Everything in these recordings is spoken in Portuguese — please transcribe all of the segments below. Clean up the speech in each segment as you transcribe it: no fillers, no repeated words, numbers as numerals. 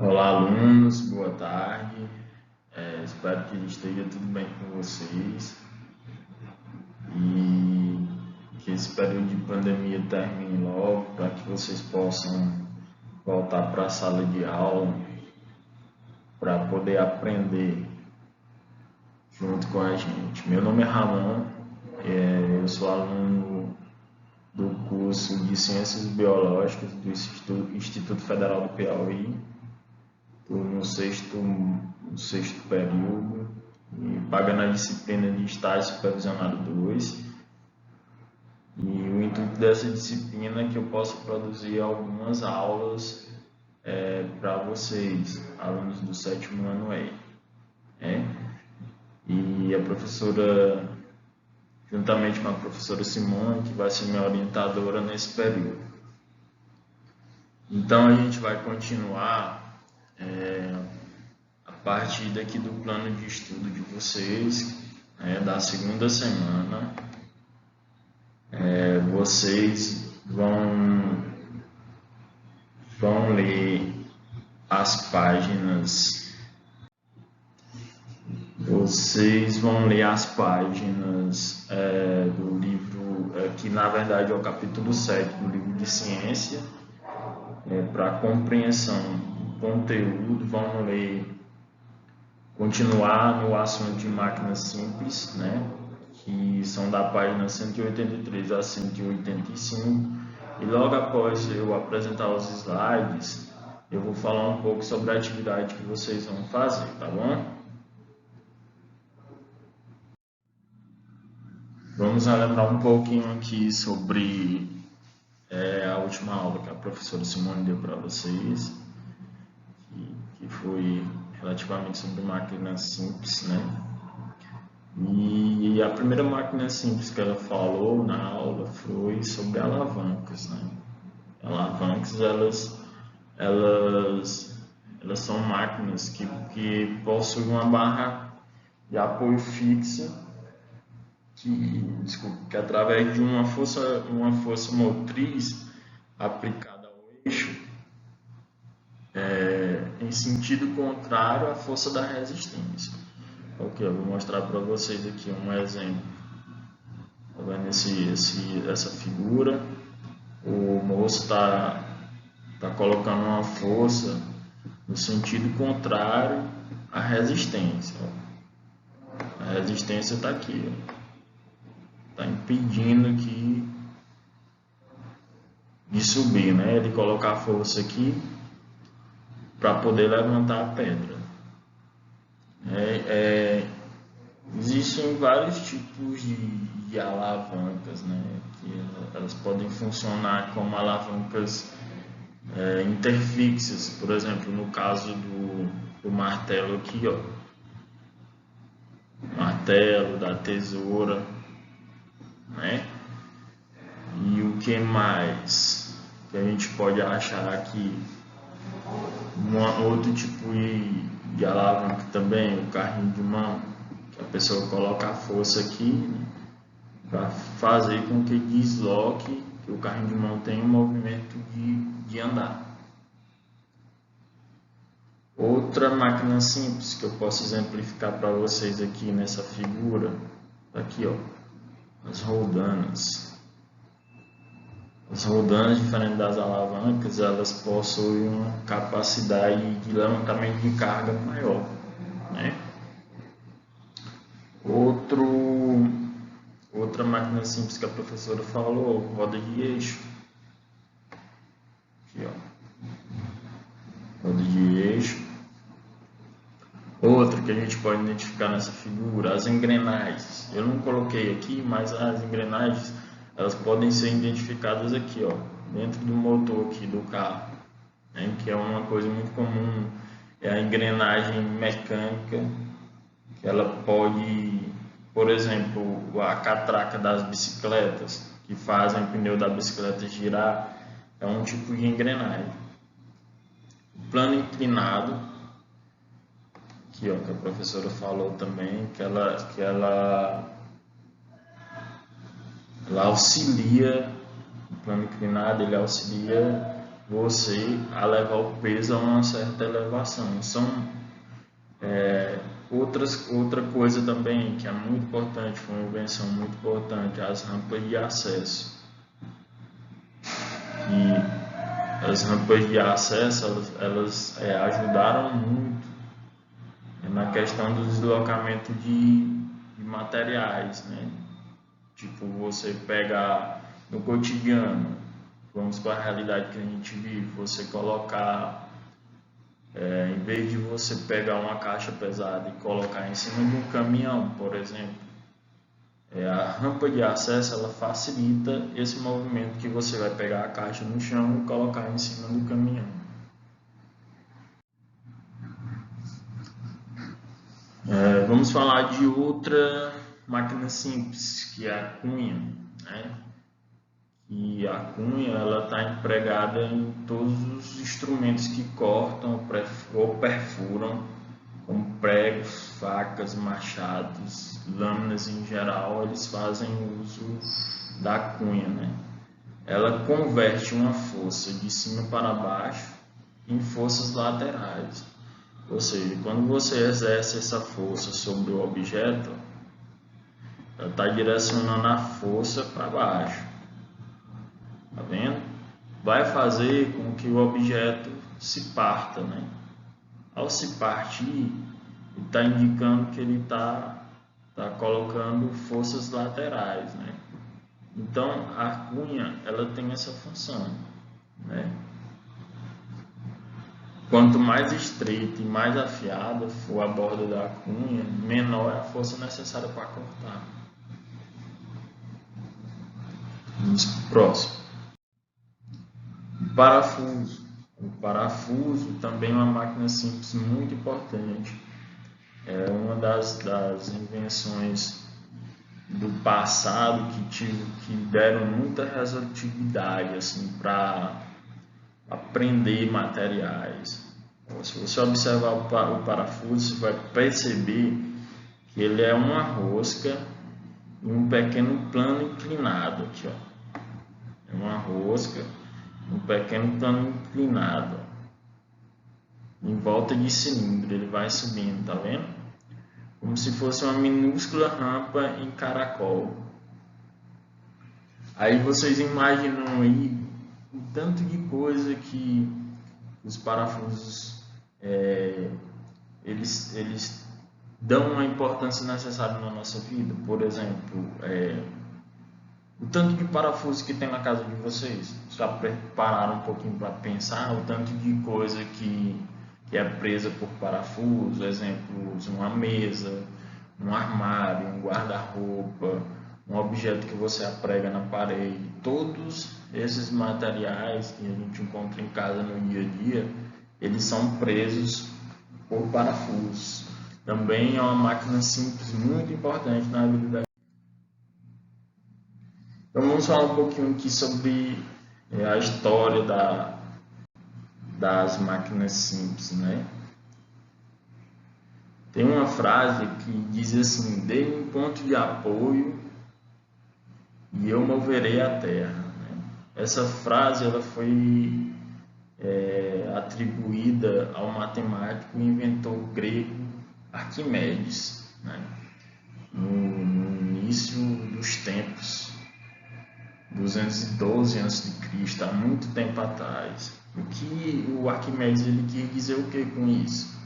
Olá, alunos, boa tarde. Espero que esteja tudo bem com vocês e que esse período de pandemia termine logo para que vocês possam voltar para a sala de aula para poder aprender junto com a gente. Meu nome é Ramon, eu sou aluno do curso de Ciências Biológicas do Instituto Federal do Piauí. Estou no sexto período e pagando a disciplina de estágio supervisionado 2. E o intuito dessa disciplina é que eu possa produzir algumas aulas para vocês, alunos do sétimo ano E. E a professora, juntamente com a professora Simone, que vai ser minha orientadora nesse período. Então a gente vai continuar a partir daqui do plano de estudo de vocês, da segunda semana. Vocês vão ler as páginas. Do livro, que na verdade é o capítulo 7 do livro de ciência. Para compreensão do conteúdo, vão continuar no assunto de máquinas simples, que são da página 183 a 185, e logo após eu apresentar os slides, eu vou falar um pouco sobre a atividade que vocês vão fazer, tá bom? Vamos relembrar um pouquinho aqui sobre a última aula que a professora Simone deu para vocês, que foi relativamente sobre máquinas simples, E a primeira máquina simples que ela falou na aula foi sobre alavancas, Alavancas, elas são máquinas que possuem uma barra de apoio fixa que através de uma força motriz aplicada ao eixo em sentido contrário à força da resistência. Ok, eu vou mostrar para vocês aqui um exemplo. Tá vendo essa figura? O moço está colocando uma força no sentido contrário à resistência. A resistência está aqui, está impedindo aqui de subir, Ele colocar a força aqui para poder levantar a pedra. Existem vários tipos de alavancas, que elas podem funcionar como alavancas interfixas, por exemplo, no caso do martelo aqui, martelo, da tesoura, E o que mais que a gente pode achar aqui? Outro tipo de alavanca também, o carrinho de mão, que a pessoa coloca a força aqui para fazer com que desloque, que o carrinho de mão tenha um movimento de andar. Outra máquina simples que eu posso exemplificar para vocês aqui nessa figura, aqui as roldanas. As roldanas, diferente das alavancas, elas possuem uma capacidade de levantamento de carga maior, Outra máquina simples que a professora falou, roda de eixo. Aqui, roda de eixo. Outra que a gente pode identificar nessa figura, as engrenagens. Eu não coloquei aqui, mas as engrenagens elas podem ser identificadas aqui, dentro do motor aqui do carro, que é uma coisa muito comum, é a engrenagem mecânica, que ela pode, por exemplo, a catraca das bicicletas, que fazem o pneu da bicicleta girar, é um tipo de engrenagem. O plano inclinado, que a professora falou também, que ela auxilia, o plano inclinado ele auxilia você a levar o peso a uma certa elevação. Outra coisa também que é muito importante, foi uma invenção muito importante, as rampas de acesso. E as rampas de acesso, elas ajudaram muito na questão do deslocamento de materiais, né? Tipo, você pegar no cotidiano, vamos para a realidade que a gente vive, você colocar, em vez de você pegar uma caixa pesada e colocar em cima de um caminhão, por exemplo, a rampa de acesso ela facilita esse movimento que você vai pegar a caixa no chão e colocar em cima do caminhão. Vamos falar de outra máquina simples, que é a cunha, né? E a cunha ela está empregada em todos os instrumentos que cortam ou perfuram, como pregos, facas, machados, lâminas em geral, eles fazem uso da cunha, né? Ela converte uma força de cima para baixo em forças laterais. Ou seja, quando você exerce essa força sobre o objeto, ela está direcionando a força para baixo. Tá vendo? Vai fazer com que o objeto se parta, né? Ao se partir, está indicando que ele está colocando forças laterais, né? Então a cunha ela tem essa função, né? Quanto mais estreita e mais afiada for a borda da cunha, menor é a força necessária para cortar. Vamos para o próximo. Parafuso. O parafuso também é uma máquina simples muito importante. É uma das invenções do passado que deram muita resolutividade assim, para prender materiais. Se você observar o parafuso, você vai perceber que ele é uma rosca e um pequeno plano inclinado aqui, ó. É uma rosca, um pequeno plano inclinado, ó, em volta de cilindro. Ele vai subindo, tá vendo? Como se fosse uma minúscula rampa em caracol. Aí vocês imaginam aí o tanto de coisa que os parafusos eles dão uma importância necessária na nossa vida. Por exemplo, o tanto de parafusos que tem na casa de vocês. Já pararam um pouquinho para pensar o tanto de coisa que é presa por parafusos? Exemplos, uma mesa, um armário, um guarda-roupa, um objeto que você aprega na parede. Todos esses materiais que a gente encontra em casa no dia a dia, eles são presos por parafusos. Também é uma máquina simples muito importante na vida da gente. Então vamos falar um pouquinho aqui sobre a história das máquinas simples, né? Tem uma frase que diz assim: dê-me um ponto de apoio e eu moverei a terra, né? Essa frase ela foi atribuída ao matemático e inventor grego Arquimedes, né? No início dos tempos, 212 a.C., há muito tempo atrás. O que o Arquimedes ele quis dizer o que com isso?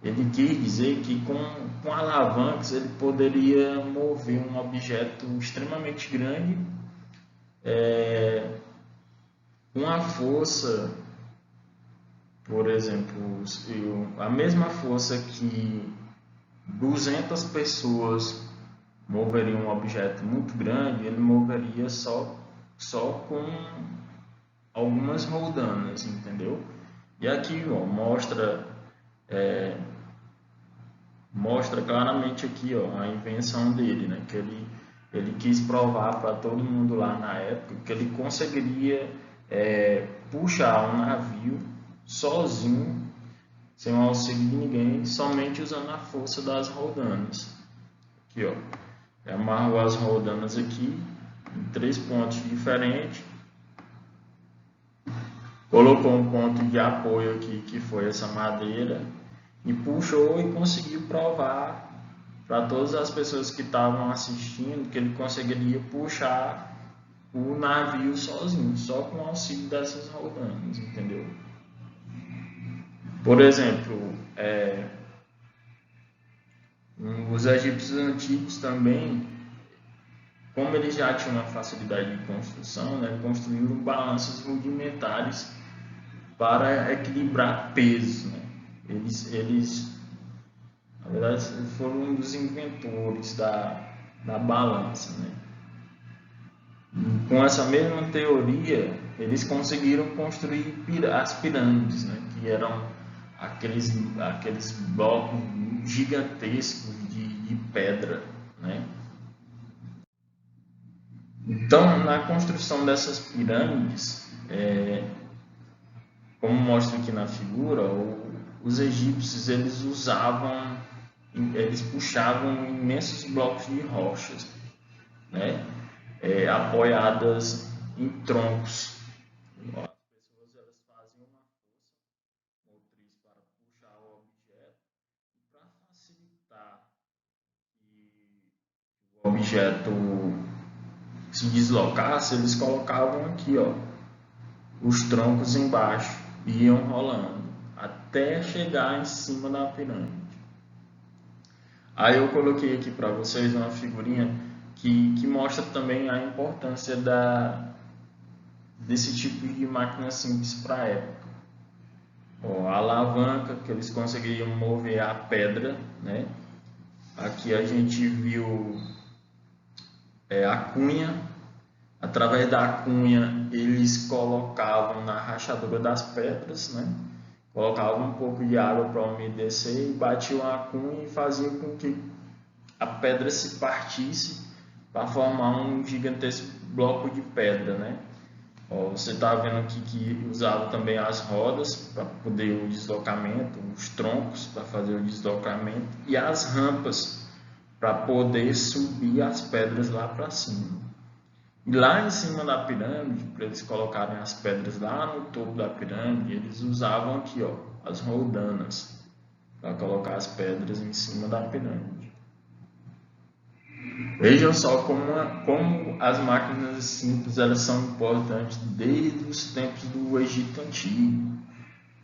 Ele quis dizer que com alavancas ele poderia mover um objeto extremamente grande, com a força, por exemplo, a mesma força que 200 pessoas moveriam um objeto muito grande, ele moveria só com algumas roldanas, entendeu? E aqui ó, mostra claramente aqui ó, a invenção dele, né? Que ele quis provar para todo mundo lá na época que ele conseguiria puxar um navio sozinho, sem o auxílio de ninguém, somente usando a força das roldanas. Aqui ó, amarro as roldanas aqui em 3 pontos diferentes, colocou um ponto de apoio aqui, que foi essa madeira, e puxou e conseguiu provar para todas as pessoas que estavam assistindo que ele conseguiria puxar o navio sozinho, só com o auxílio dessas roldanas, entendeu? Por exemplo, os egípcios antigos também, como eles já tinham uma facilidade de construção, né, construíram balanças rudimentares para equilibrar pesos. Né? Eles, na verdade, foram um dos inventores da balança. Né? E com essa mesma teoria, eles conseguiram construir as pirâmides, né? Que eram aqueles blocos gigantescos de pedra. Né? Então, na construção dessas pirâmides, como mostra aqui na figura, os egípcios eles puxavam imensos blocos de rochas, né, apoiadas em troncos. As pessoas elas faziam uma força motriz para puxar o objeto e para facilitar que o objeto se deslocasse, eles colocavam aqui, ó, os troncos embaixo e iam rolando até chegar em cima da pirâmide. Aí eu coloquei aqui para vocês uma figurinha que mostra também a importância desse tipo de máquina simples para a época. Ó, a alavanca que eles conseguiriam mover a pedra, né? Aqui a gente viu a cunha. Através da cunha eles colocavam na rachadura das pedras, né? Colocavam um pouco de água para umedecer e batiam a cunha e faziam com que a pedra se partisse para formar um gigantesco bloco de pedra, né? Ó, você está vendo aqui que usava também as rodas para poder o deslocamento, os troncos para fazer o deslocamento e as rampas para poder subir as pedras lá para cima. E lá em cima da pirâmide, para eles colocarem as pedras lá no topo da pirâmide, eles usavam aqui, ó, as roldanas para colocar as pedras em cima da pirâmide. Vejam só como as máquinas simples elas são importantes desde os tempos do Egito Antigo,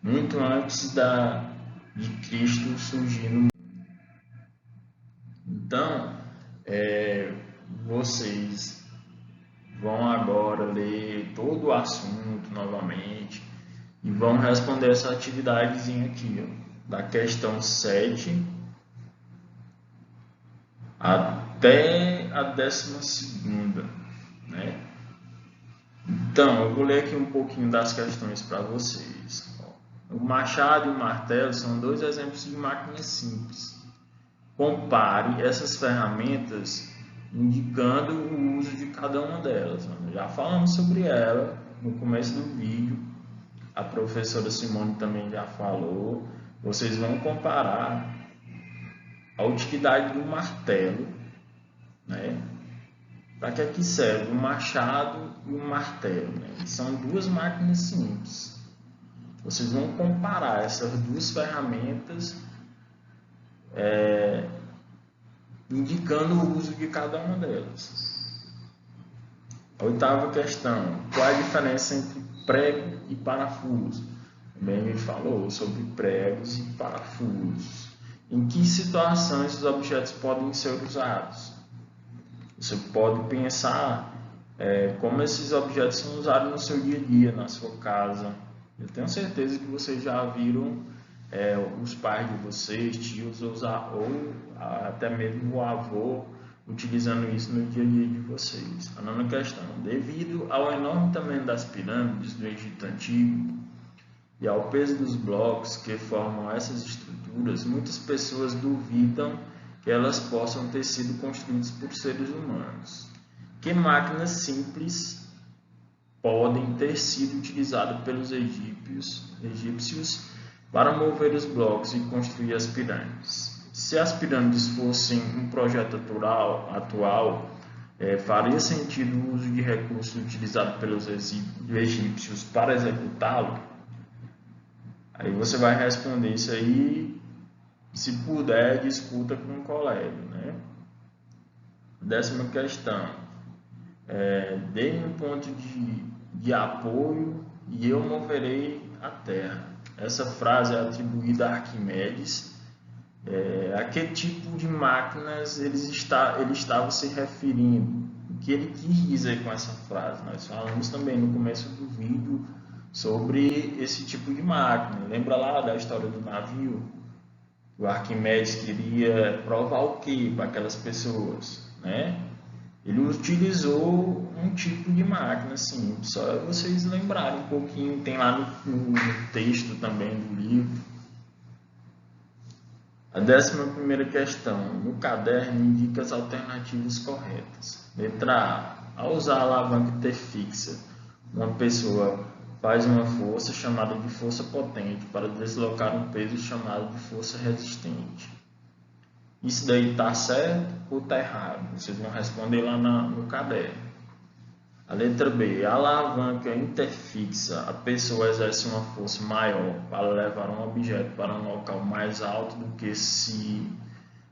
muito antes de Cristo surgir no mundo. Então, vocês vão agora ler todo o assunto novamente e vão responder essa atividadezinha aqui, ó, da questão 7 até a 12ª, né? Então, eu vou ler aqui um pouquinho das questões para vocês. Ó, o machado e o martelo são dois exemplos de máquinas simples. Compare essas ferramentas indicando o uso de cada uma delas. Já falamos sobre ela no começo do vídeo, a professora Simone também já falou. Vocês vão comparar a utilidade do martelo, né? Para que aqui serve o machado e o martelo, né? São duas máquinas simples. Vocês vão comparar essas duas ferramentas indicando o uso de cada uma delas. A 8ª questão: qual a diferença entre prego e parafuso? Também me falou sobre pregos e parafusos. Em que situações os objetos podem ser usados? Você pode pensar como esses objetos são usados no seu dia a dia, na sua casa. Eu tenho certeza que vocês já viram os pais de vocês, tios ou até mesmo o avô utilizando isso no dia a dia de vocês. A 9ª questão: devido ao enorme tamanho das pirâmides do Egito Antigo e ao peso dos blocos que formam essas estruturas, muitas pessoas duvidam que elas possam ter sido construídas por seres humanos. Que máquinas simples podem ter sido utilizadas pelos egípcios para mover os blocos e construir as pirâmides? Se as pirâmides fossem um projeto atual, faria sentido o uso de recursos utilizados pelos egípcios para executá-lo? Aí você vai responder isso aí, se puder, discuta com um colega, né? 10ª questão, dê-me um ponto de apoio e eu moverei a terra. Essa frase é atribuída a Arquimedes. A que tipo de máquinas ele estava se referindo? O que ele quis dizer com essa frase? Nós falamos também no começo do vídeo sobre esse tipo de máquina. Lembra lá da história do navio? O Arquimedes queria provar o que para aquelas pessoas, né? Ele utilizou um tipo de máquina, assim, só vocês lembrarem um pouquinho, tem lá no texto também do livro. A 11ª questão, no caderno indica as alternativas corretas. Letra A, ao usar a alavanca T fixa, uma pessoa faz uma força chamada de força potente para deslocar um peso chamado de força resistente. Isso daí está certo ou está errado? Vocês vão responder lá no caderno. A letra B, a alavanca interfixa, a pessoa exerce uma força maior para levar um objeto para um local mais alto do que se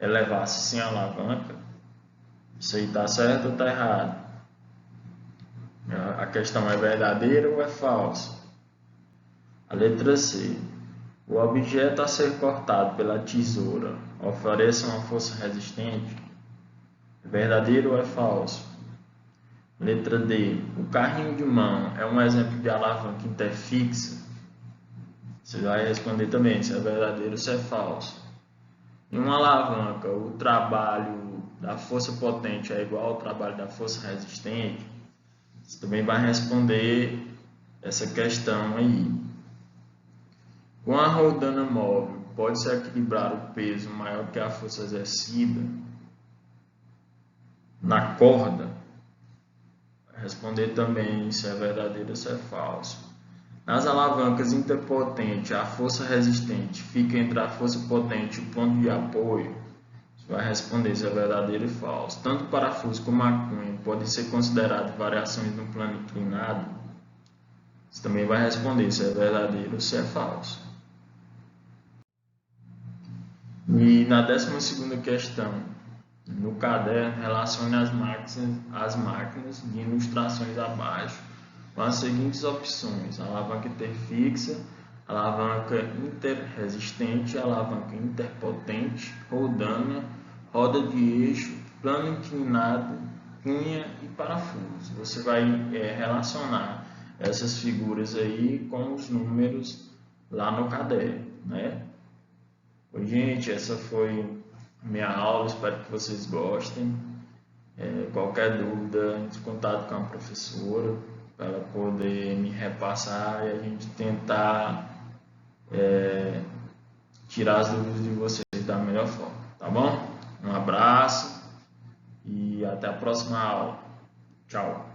elevasse sem alavanca. Isso aí está certo ou está errado? A questão é verdadeira ou é falsa? A letra C, o objeto a ser cortado pela tesoura oferece uma força resistente? É verdadeiro ou é falso? Letra D, o carrinho de mão é um exemplo de alavanca interfixa? Você vai responder também se é verdadeiro ou se é falso. Em uma alavanca, o trabalho da força potente é igual ao trabalho da força resistente? Você também vai responder essa questão aí. Com a rodana móvel, pode-se equilibrar o peso maior que a força exercida na corda? Responder também se é verdadeiro ou se é falso. Nas alavancas interpotentes, a força resistente fica entre a força potente e o ponto de apoio? Você vai responder se é verdadeiro e falso. Tanto o parafuso como a cunha podem ser considerados variações no plano inclinado? Você também vai responder se é verdadeiro ou se é falso. E na 12ª questão, no caderno, relacione as máquinas de ilustrações abaixo com as seguintes opções: alavanca interfixa, alavanca interresistente, alavanca interpotente, rodana, roda de eixo, plano inclinado, cunha e parafuso. Você vai relacionar essas figuras aí com os números lá no caderno, né? Oi, gente, essa foi minha aula, espero que vocês gostem. Qualquer dúvida, entre em contato com a professora para ela poder me repassar e a gente tentar tirar as dúvidas de vocês da melhor forma, tá bom? Um abraço e até a próxima aula. Tchau!